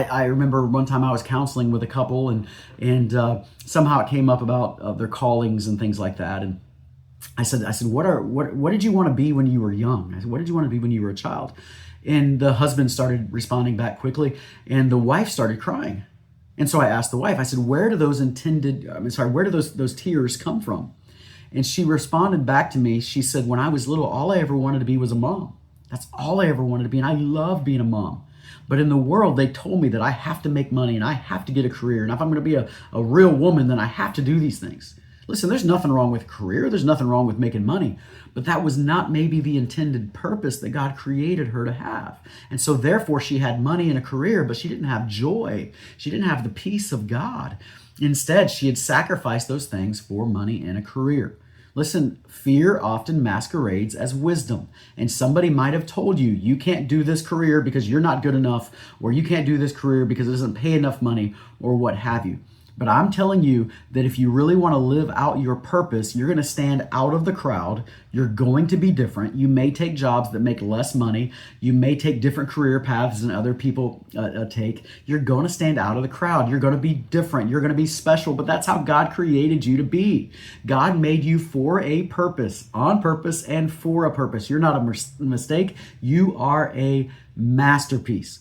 I remember one time I was counseling with a couple, and somehow it came up about their callings and things like that. And I said, what did you want to be when you were young? I said, what did you want to be when you were a child? And the husband started responding back quickly, and the wife started crying. And so I asked the wife, I said, where do where do those tears come from? And she responded back to me. She said, when I was little, all I ever wanted to be was a mom. That's all I ever wanted to be. And I love being a mom. But in the world, they told me that I have to make money and I have to get a career. And if I'm going to be a real woman, then I have to do these things. Listen, there's nothing wrong with a career. There's nothing wrong with making money. But that was not maybe the intended purpose that God created her to have. And so therefore, she had money and a career, but she didn't have joy. She didn't have the peace of God. Instead, she had sacrificed those things for money and a career. Listen, fear often masquerades as wisdom. And somebody might have told you, you can't do this career because you're not good enough, or you can't do this career because it doesn't pay enough money, or what have you. But I'm telling you that if you really want to live out your purpose, you're going to stand out of the crowd. You're going to be different. You may take jobs that make less money. You may take different career paths than other people take. You're going to stand out of the crowd. You're going to be different. You're going to be special. But that's how God created you to be. God made you for a purpose, on purpose, and for a purpose. You're not a mistake. You are a masterpiece.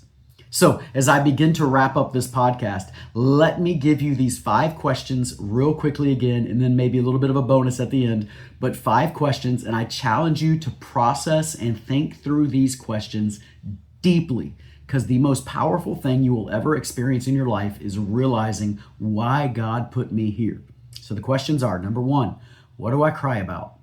So as I begin to wrap up this podcast, let me give you these 5 questions real quickly again, and then maybe a little bit of a bonus at the end, but 5 questions. And I challenge you to process and think through these questions deeply, because the most powerful thing you will ever experience in your life is realizing why God put me here. So the questions are, number 1, what do I cry about?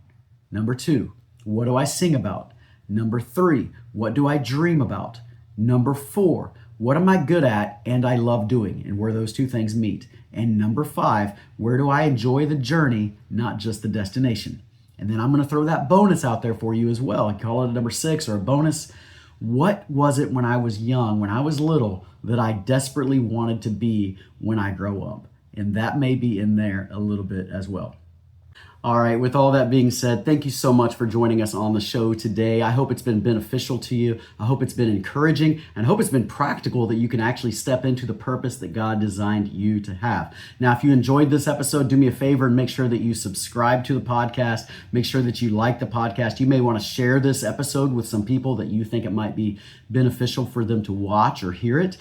Number 2, what do I sing about? Number 3, what do I dream about? Number 4, what am I good at and I love doing, and where those 2 things meet? And number 5, where do I enjoy the journey, not just the destination? And then I'm going to throw that bonus out there for you as well. I call it a number 6 or a bonus. What was it when I was young, when I was little, that I desperately wanted to be when I grow up? And that may be in there a little bit as well. All right, with all that being said, thank you so much for joining us on the show today. I hope it's been beneficial to you. I hope it's been encouraging, and I hope it's been practical that you can actually step into the purpose that God designed you to have. Now, if you enjoyed this episode, do me a favor and make sure that you subscribe to the podcast. Make sure that you like the podcast. You may want to share this episode with some people that you think it might be beneficial for them to watch or hear it.